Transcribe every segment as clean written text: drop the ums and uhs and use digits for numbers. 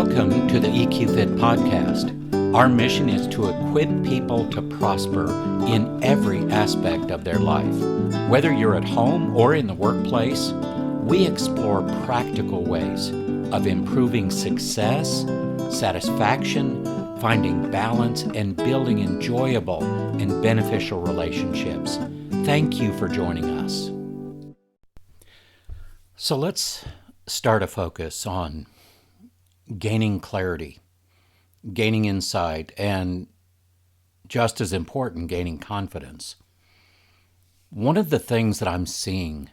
Welcome to the EQ Fit podcast. Our mission is to equip people to prosper in every aspect of their life. Whether you're at home or in the workplace, we explore practical ways of improving success, satisfaction, finding balance, and building enjoyable and beneficial relationships. Thank you for joining us. So let's start a focus on gaining clarity, gaining insight, and just as important, gaining confidence. One of the things that I'm seeing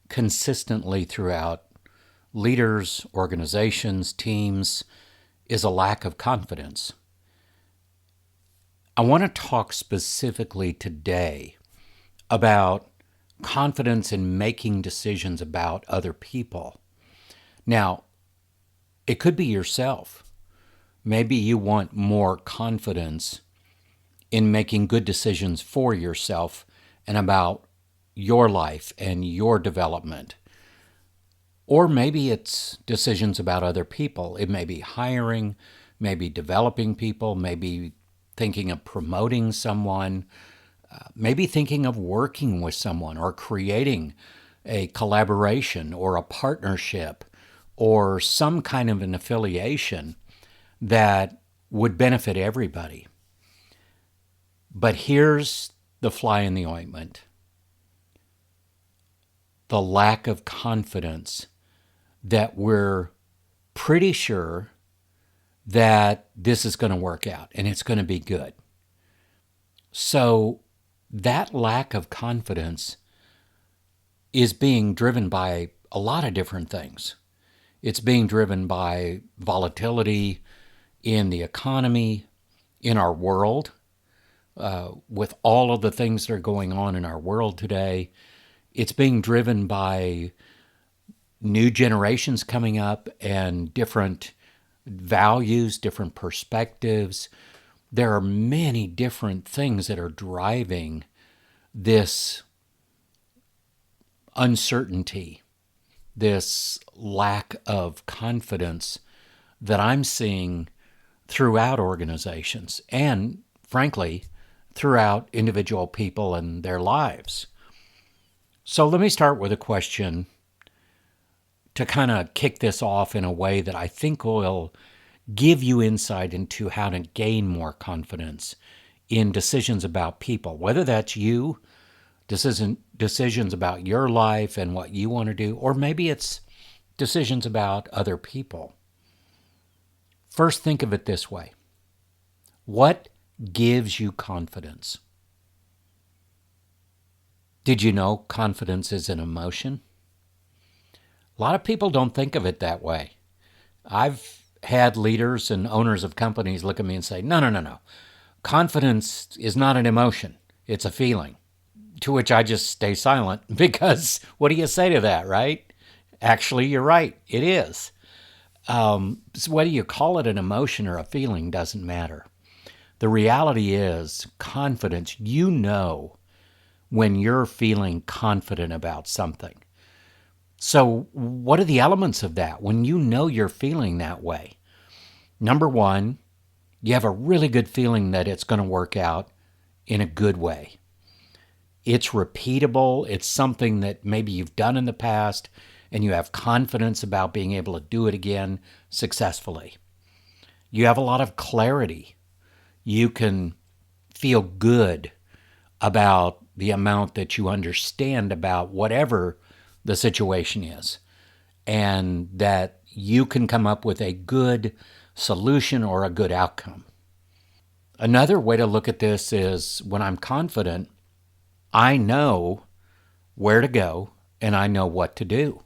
consistently throughout leaders, organizations, teams, is a lack of confidence. I want to talk specifically today about confidence in making decisions about other people. Now, it could be yourself. Maybe you want more confidence in making good decisions for yourself and about your life and your development. Or maybe it's decisions about other people. It may be hiring, maybe developing people, maybe thinking of promoting someone, maybe thinking of working with someone or creating a collaboration or a partnership or some kind of an affiliation that would benefit everybody. But here's the fly in the ointment: the lack of confidence that we're pretty sure that this is going to work out and it's going to be good. So that lack of confidence is being driven by a lot of different things. It's being driven by volatility in the economy, in our world, with all of the things that are going on in our world today. It's being driven by new generations coming up and different values, different perspectives. There are many different things that are driving this uncertainty, this lack of confidence that I'm seeing throughout organizations and, frankly, throughout individual people and their lives. So let me start with a question to kind of kick this off in a way that I think will give you insight into how to gain more confidence in decisions about people, whether that's you, decisions about your life and what you want to do, or maybe it's decisions about other people. First, think of it this way. What gives you confidence? Did you know confidence is an emotion? A lot of people don't think of it that way. I've had leaders and owners of companies look at me and say, no. Confidence is not an emotion. It's a feeling. To which I just stay silent because what do you say to that, right? Actually, you're right. It is. So whether you call it an emotion or a feeling doesn't matter. The reality is confidence. You know when you're feeling confident about something. So what are the elements of that when you know you're feeling that way? Number one, you have a really good feeling that it's going to work out in a good way. It's repeatable. It's something that maybe you've done in the past and you have confidence about being able to do it again successfully. You have a lot of clarity. You can feel good about the amount that you understand about whatever the situation is, and that you can come up with a good solution or a good outcome. Another way to look at this is when I'm confident, I know where to go and I know what to do.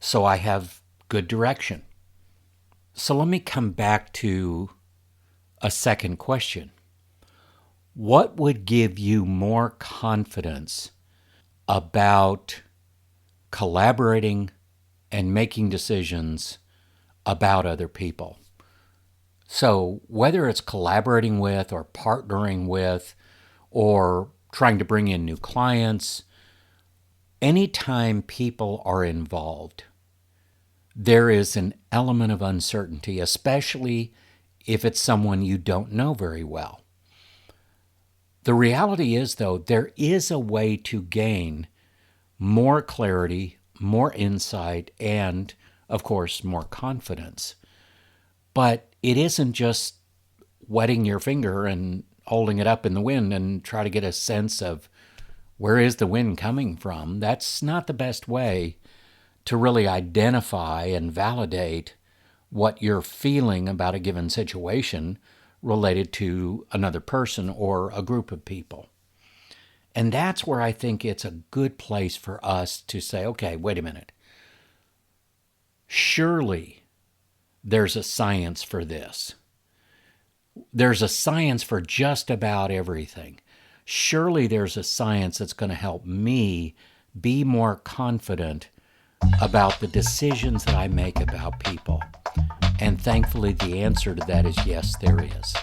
So I have good direction. So let me come back to a second question. What would give you more confidence about collaborating and making decisions about other people? So whether it's collaborating with or partnering with or trying to bring in new clients, anytime people are involved, there is an element of uncertainty, especially if it's someone you don't know very well. The reality is, though, there is a way to gain more clarity, more insight, and, of course, more confidence. But it isn't just wetting your finger and holding it up in the wind and try to get a sense of where is the wind coming from. That's not the best way to really identify and validate what you're feeling about a given situation related to another person or a group of people. And that's where I think it's a good place for us to say, okay, wait a minute. Surely there's a science for this. There's a science for just about everything. Surely there's a science that's going to help me be more confident about the decisions that I make about people. And thankfully, the answer to that is yes, there is.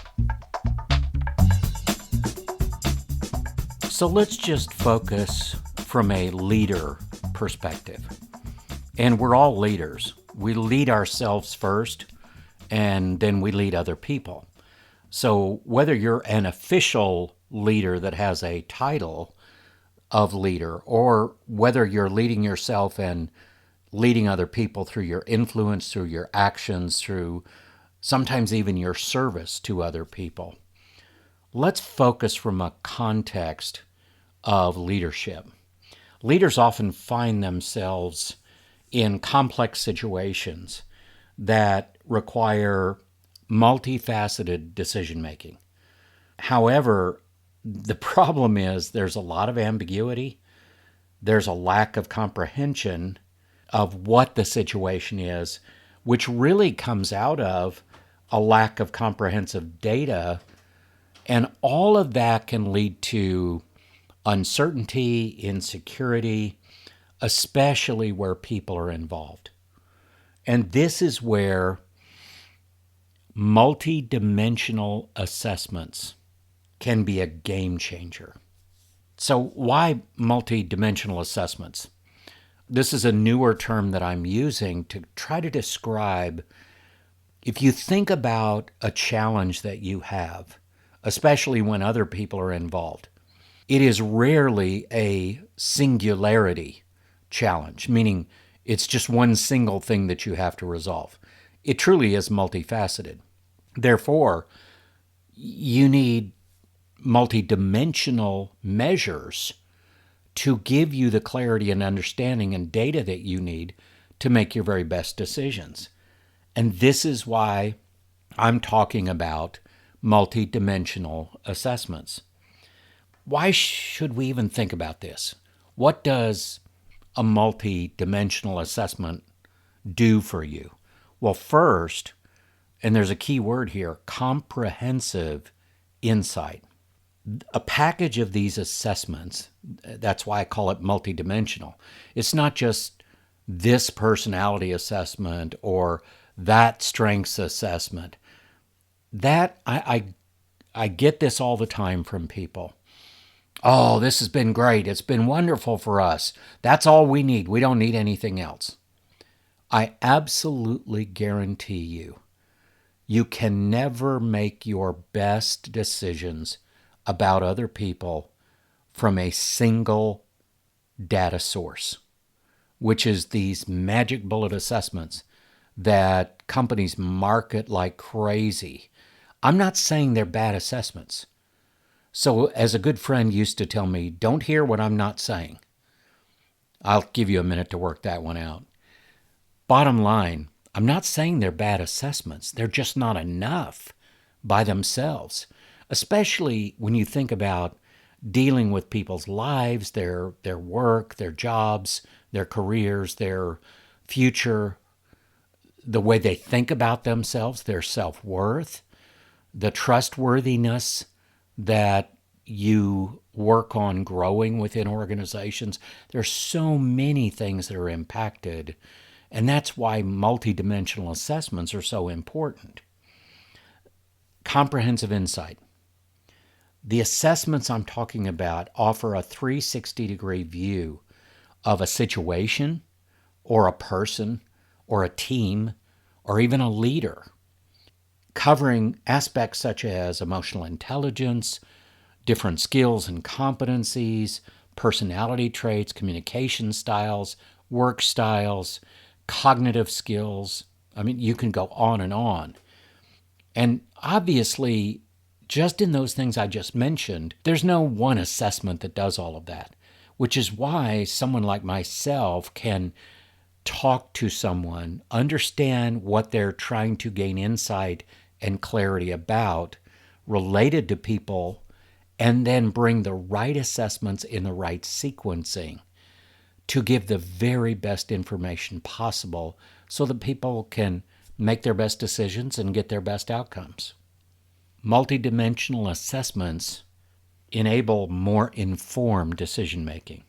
So let's just focus from a leader perspective. And we're all leaders. We lead ourselves first, and then we lead other people. So whether you're an official leader that has a title of leader, or whether you're leading yourself and leading other people through your influence, through your actions, through sometimes even your service to other people, let's focus from a context of leadership. Leaders often find themselves in complex situations that require multifaceted decision making. However, the problem is there's a lot of ambiguity. There's a lack of comprehension of what the situation is, which really comes out of a lack of comprehensive data. And all of that can lead to uncertainty, insecurity, especially where people are involved. And this is where multi-dimensional assessments can be a game changer. So why multi-dimensional assessments? This is a newer term that I'm using to try to describe, if you think about a challenge that you have, especially when other people are involved, it is rarely a singularity challenge, meaning it's just one single thing that you have to resolve. It truly is multifaceted. Therefore, you need multidimensional measures to give you the clarity and understanding and data that you need to make your very best decisions. And this is why I'm talking about multidimensional assessments. Why should we even think about this? What does a multidimensional assessment do for you? Well, first, and there's a key word here, comprehensive insight. A package of these assessments, that's why I call it multidimensional. It's not just this personality assessment or that strengths assessment. That I get this all the time from people. Oh, this has been great. It's been wonderful for us. That's all we need. We don't need anything else. I absolutely guarantee you, you can never make your best decisions about other people from a single data source, which is these magic bullet assessments that companies market like crazy. I'm not saying they're bad assessments. So as a good friend used to tell me, don't hear what I'm not saying. I'll give you a minute to work that one out. Bottom line, I'm not saying they're bad assessments. They're just not enough by themselves, especially when you think about dealing with people's lives, their work, their jobs, their careers, their future, the way they think about themselves, their self-worth, the trustworthiness that you work on growing within organizations. There's so many things that are impacted, and that's why multidimensional assessments are so important. Comprehensive insight. The assessments I'm talking about offer a 360-degree view of a situation or a person or a team or even a leader, covering aspects such as emotional intelligence, different skills and competencies, personality traits, communication styles, work styles, cognitive skills. I mean, you can go on and on. And obviously, just in those things I just mentioned, there's no one assessment that does all of that, which is why someone like myself can talk to someone, understand what they're trying to gain insight and clarity about related to people, and then bring the right assessments in the right sequencing to give the very best information possible so that people can make their best decisions and get their best outcomes. Multidimensional assessments enable more informed decision making.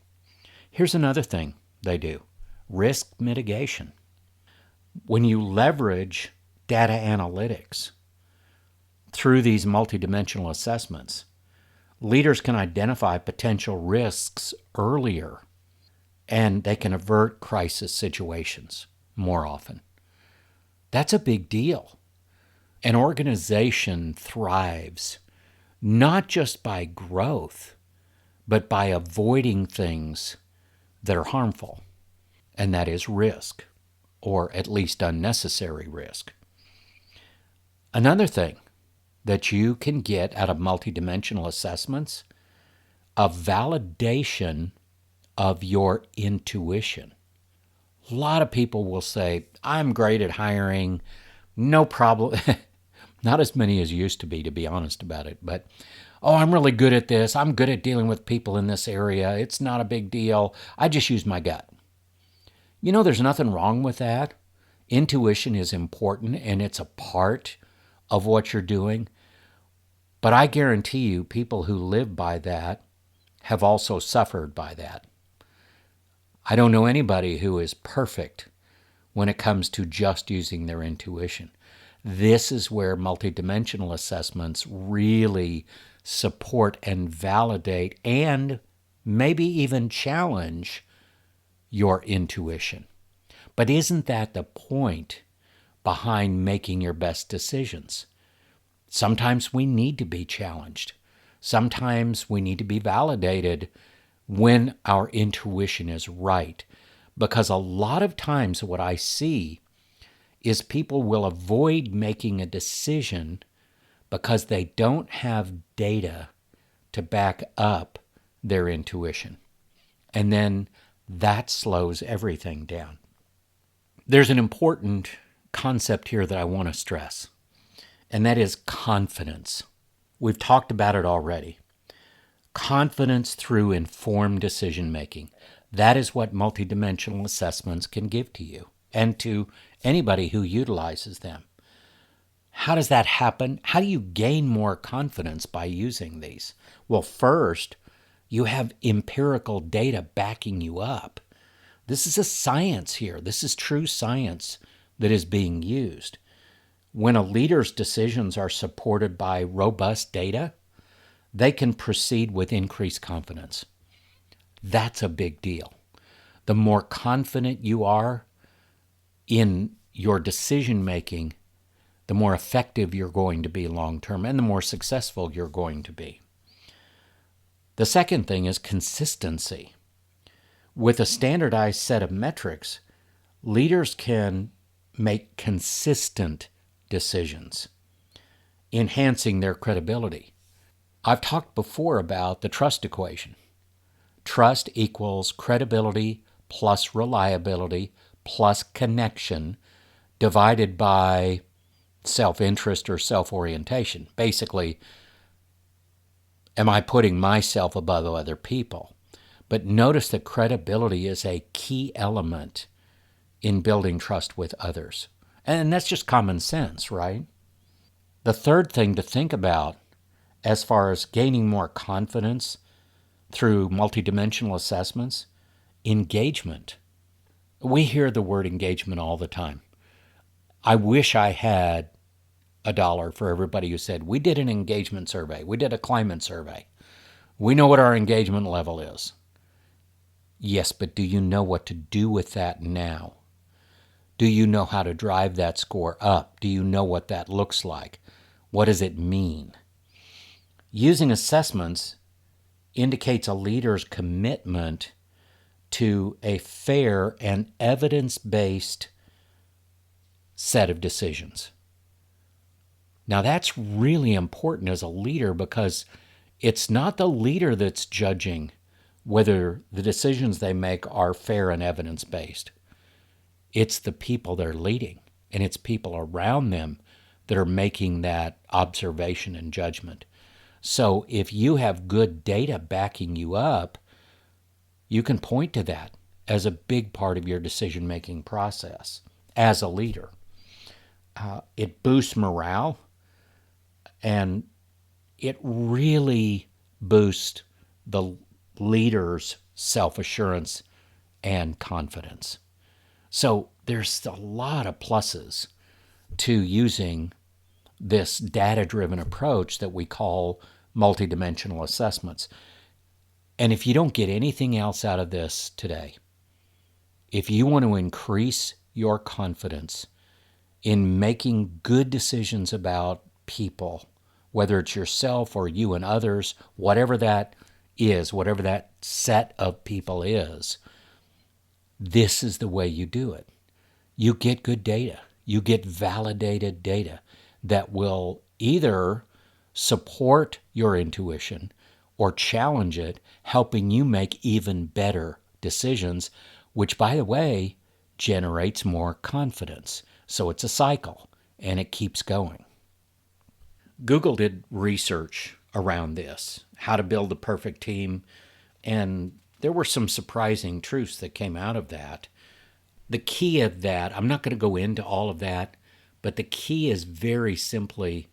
Here's another thing they do: risk mitigation. When you leverage data analytics through these multidimensional assessments, leaders can identify potential risks earlier, and they can avert crisis situations more often. That's a big deal. An organization thrives not just by growth, but by avoiding things that are harmful, and that is risk, or at least unnecessary risk. Another thing that you can get out of multidimensional assessments, a validation of your intuition. A lot of people will say, I'm great at hiring, no problem. Not as many as used to be honest about it, but, oh, I'm really good at this. I'm good at dealing with people in this area. It's not a big deal. I just use my gut. You know, there's nothing wrong with that. Intuition is important, and it's a part of what you're doing. But I guarantee you, people who live by that have also suffered by that. I don't know anybody who is perfect when it comes to just using their intuition. This is where multidimensional assessments really support and validate and maybe even challenge your intuition. But isn't that the point behind making your best decisions? Sometimes we need to be challenged. Sometimes we need to be validated when our intuition is right. Because a lot of times what I see is people will avoid making a decision because they don't have data to back up their intuition. And then that slows everything down. There's an important concept here that I want to stress, and that is confidence. We've talked about it already. Confidence through informed decision making. That is what multidimensional assessments can give to you and to anybody who utilizes them. How does that happen? How do you gain more confidence by using these? Well, first, you have empirical data backing you up. This is a science here. This is true science that is being used. When a leader's decisions are supported by robust data, they can proceed with increased confidence. That's a big deal. The more confident you are in your decision making, the more effective you're going to be long term and the more successful you're going to be. The second thing is consistency. With a standardized set of metrics, leaders can make consistent decisions, enhancing their credibility. I've talked before about the trust equation. Trust equals credibility plus reliability plus connection divided by self-interest or self-orientation. Basically, am I putting myself above other people? But notice that credibility is a key element in building trust with others. And that's just common sense, right? The third thing to think about as far as gaining more confidence through multidimensional assessments, engagement. We hear the word engagement all the time. I wish I had $1 for everybody who said, we did an engagement survey, we did a climate survey. We know what our engagement level is. Yes, but do you know what to do with that now? Do you know how to drive that score up? Do you know what that looks like? What does it mean? Using assessments indicates a leader's commitment to a fair and evidence-based set of decisions. Now, that's really important as a leader because it's not the leader that's judging whether the decisions they make are fair and evidence-based. It's the people they're leading, and it's people around them that are making that observation and judgment. So if you have good data backing you up, you can point to that as a big part of your decision-making process as a leader. It boosts morale, and it really boosts the leader's self-assurance and confidence. So there's a lot of pluses to using this data-driven approach that we call multidimensional assessments. And if you don't get anything else out of this today, if you want to increase your confidence in making good decisions about people, whether it's yourself or you and others, whatever that is, whatever that set of people is, this is the way you do it. You get good data. You get validated data that will either support your intuition or challenge it, helping you make even better decisions, which, by the way, generates more confidence. So it's a cycle, and it keeps going. Google did research around this, how to build the perfect team, and there were some surprising truths that came out of that. The key of that, I'm not going to go into all of that, but the key is very simply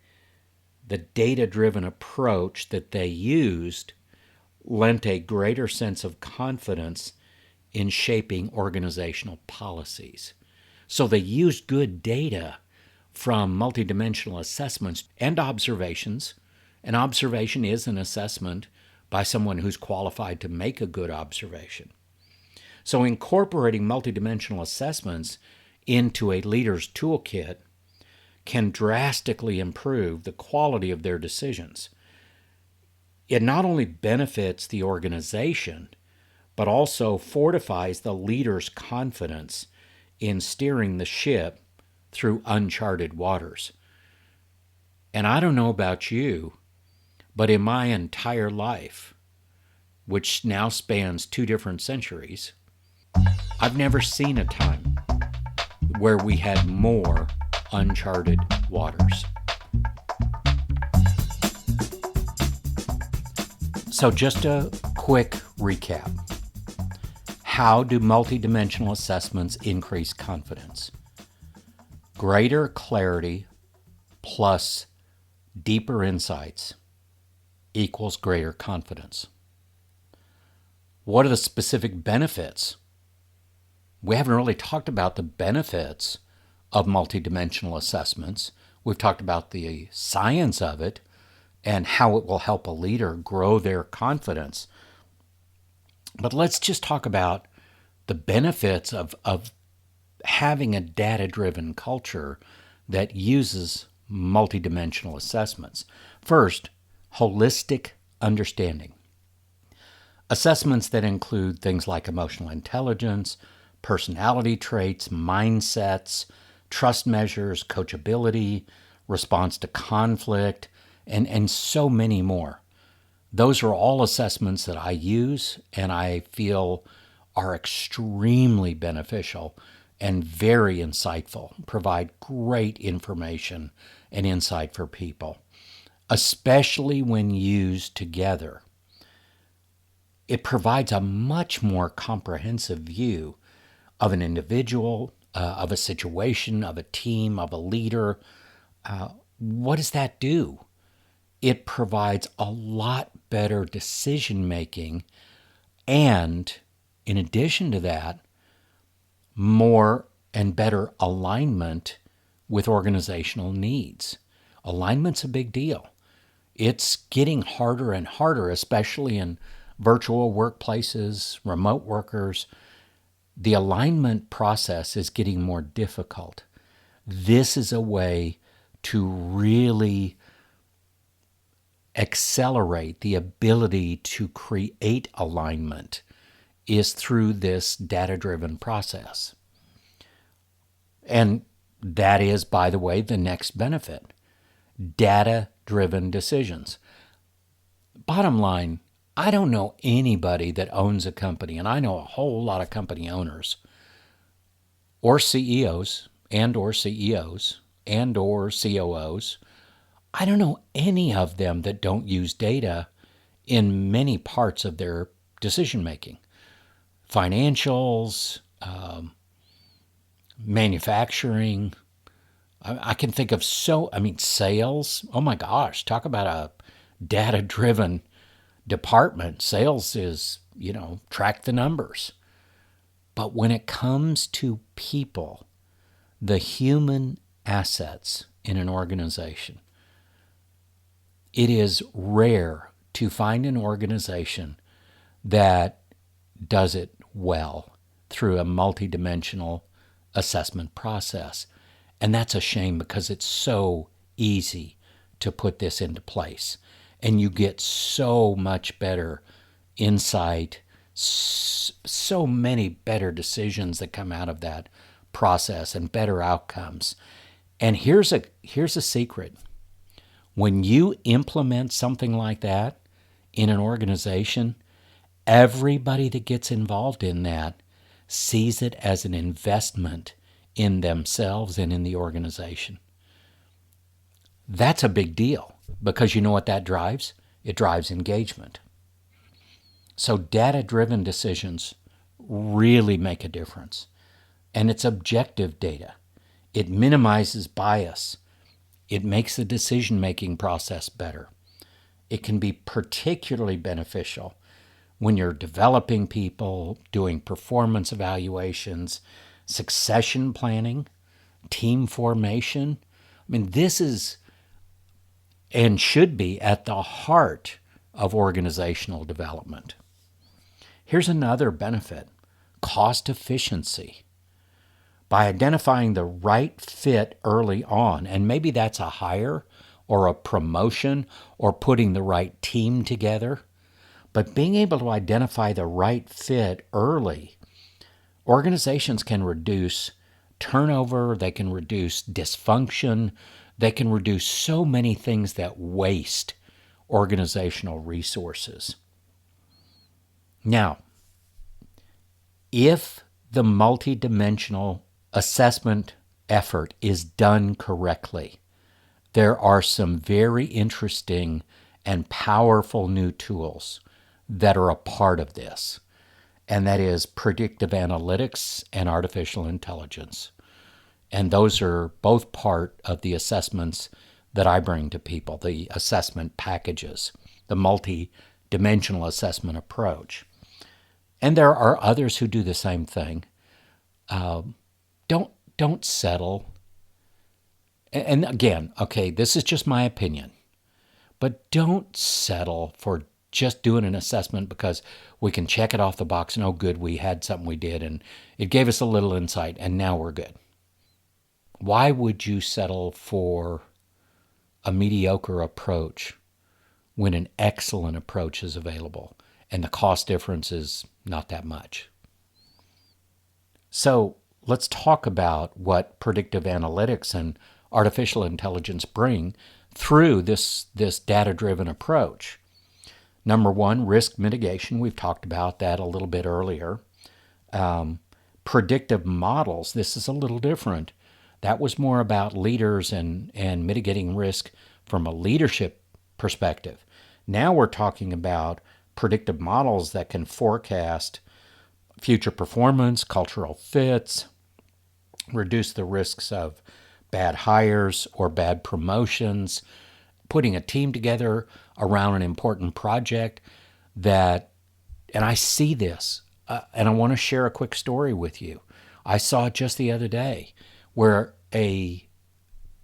the data-driven approach that they used lent a greater sense of confidence in shaping organizational policies. So they used good data from multidimensional assessments and observations. An observation is an assessment by someone who's qualified to make a good observation. So incorporating multidimensional assessments into a leader's toolkit can drastically improve the quality of their decisions. It not only benefits the organization, but also fortifies the leader's confidence in steering the ship through uncharted waters. And I don't know about you, but in my entire life, which now spans 2 different centuries, I've never seen a time where we had more uncharted waters. So just a quick recap. How do multidimensional assessments increase confidence? Greater clarity plus deeper insights equals greater confidence. What are the specific benefits? We haven't really talked about the benefits of multidimensional assessments. We've talked about the science of it and how it will help a leader grow their confidence. But let's just talk about the benefits of having a data-driven culture that uses multidimensional assessments. First, holistic understanding. Assessments that include things like emotional intelligence, personality traits, mindsets, trust measures, coachability, response to conflict, and so many more. Those are all assessments that I use and I feel are extremely beneficial and very insightful, provide great information and insight for people, especially when used together. It provides a much more comprehensive view of an individual, of a situation, of a team, of a leader. What does that do? It provides a lot better decision making, and in addition to that, more and better alignment with organizational needs. Alignment's a big deal. It's getting harder and harder, especially in virtual workplaces, remote workers. the alignment process is getting more difficult. This is a way to really accelerate the ability to create alignment is through this data-driven process. And that is, by the way, the next benefit. Data-driven decisions. Bottom line, I don't know anybody that owns a company, and I know a whole lot of company owners or CEOs and or CEOs and or COOs. I don't know any of them that don't use data in many parts of their decision making. Financials, manufacturing. I can think of sales. Oh my gosh, talk about a data-driven department. Sales is, track the numbers. But when it comes to people, the human assets in an organization, it is rare to find an organization that does it well through a multidimensional assessment process. And that's a shame because it's so easy to put this into place. And you get so much better insight, so many better decisions that come out of that process and better outcomes. And here's a secret. When you implement something like that in an organization, everybody that gets involved in that sees it as an investment in themselves and in the organization. That's a big deal because you know what that drives? It drives engagement. So data-driven decisions really make a difference. And it's objective data. It minimizes bias. It makes the decision-making process better. It can be particularly beneficial when you're developing people, doing performance evaluations, succession planning, team formation. This is and should be at the heart of organizational development. Here's another benefit: cost efficiency. By identifying the right fit early on, and maybe that's a hire or a promotion or putting the right team together, but being able to identify the right fit early, organizations can reduce turnover, they can reduce dysfunction, they can reduce so many things that waste organizational resources. Now, if the multidimensional assessment effort is done correctly, there are some very interesting and powerful new tools that are a part of this, and that is predictive analytics and artificial intelligence. And those are both part of the assessments that I bring to people, the assessment packages, the multi-dimensional assessment approach. And there are others who do the same thing. Don't settle. And again, okay, this is just my opinion, but don't settle for just doing an assessment because we can check it off the box and, oh, good, we had something we did and it gave us a little insight and now we're good. Why would you settle for a mediocre approach when an excellent approach is available and the cost difference is not that much? So let's talk about what predictive analytics and artificial intelligence bring through this data-driven approach. Number one, risk mitigation. We've talked about that a little bit earlier. Predictive models. This is a little different. That was more about leaders and mitigating risk from a leadership perspective. Now we're talking about predictive models that can forecast future performance, cultural fits, reduce the risks of bad hires or bad promotions, putting a team together around an important project and I see this, and I want to share a quick story with you. I saw it just the other day where a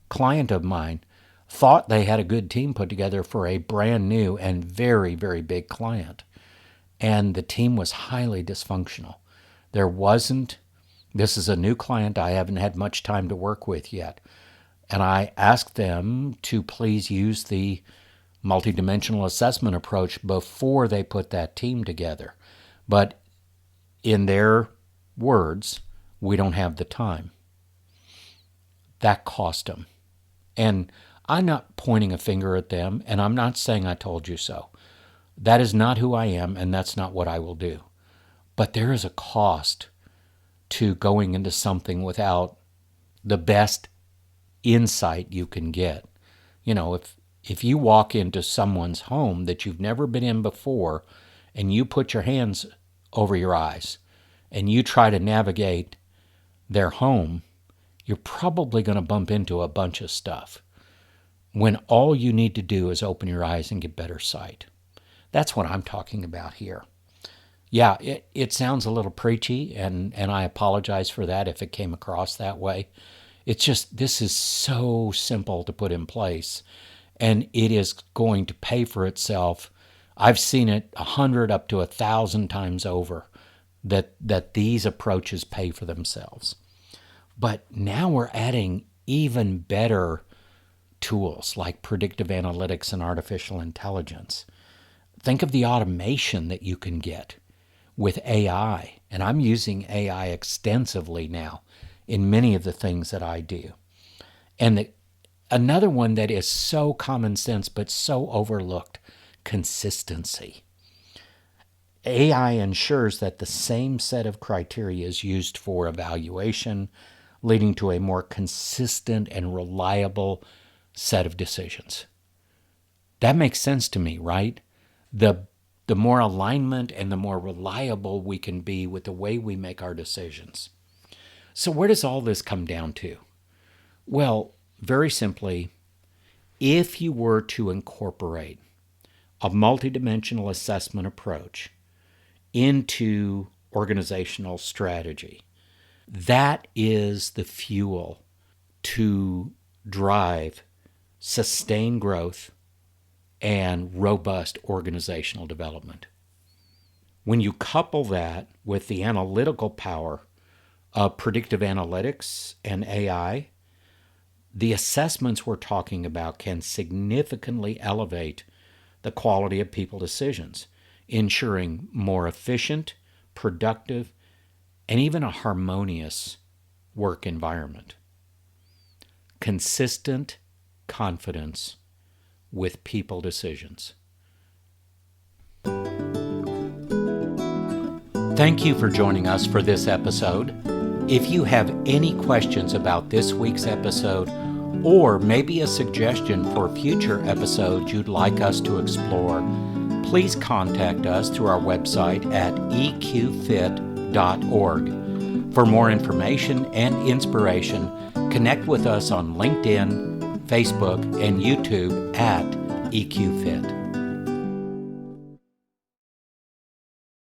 client of mine thought they had a good team put together for a brand new and very, very big client. And the team was highly dysfunctional. This is a new client I haven't had much time to work with yet. And I asked them to please use the multidimensional assessment approach before they put that team together. But in their words, we don't have the time. That cost them. And I'm not pointing a finger at them, and I'm not saying I told you so. That is not who I am, and that's not what I will do. But there is a cost to going into something without the best insight you can get. If you walk into someone's home that you've never been in before and you put your hands over your eyes and you try to navigate their home, you're probably going to bump into a bunch of stuff when all you need to do is open your eyes and get better sight. That's what I'm talking about here. Yeah, it sounds a little preachy, and I apologize for that if it came across that way. It's just, this is so simple to put in place, and it is going to pay for itself. I've seen it 100 up to 1,000 times over that these approaches pay for themselves. But now we're adding even better tools like predictive analytics and artificial intelligence. Think of the automation that you can get with AI, and I'm using AI extensively now in many of the things that I do. And another one that is so common sense but so overlooked, consistency. AI ensures that the same set of criteria is used for evaluation, leading to a more consistent and reliable set of decisions. That makes sense to me, right? The more alignment and the more reliable we can be with the way we make our decisions. So where does all this come down to? Well, very simply, if you were to incorporate a multidimensional assessment approach into organizational strategy, that is the fuel to drive sustained growth and robust organizational development. When you couple that with the analytical power of predictive analytics and AI, the assessments we're talking about can significantly elevate the quality of people decisions, ensuring more efficient, productive, and even a harmonious work environment. Consistent confidence with people decisions. Thank you for joining us for this episode. If you have any questions about this week's episode, or maybe a suggestion for future episodes you'd like us to explore, please contact us through our website at eqfit.org. For more information and inspiration, connect with us on LinkedIn, Facebook, and YouTube at EQFit.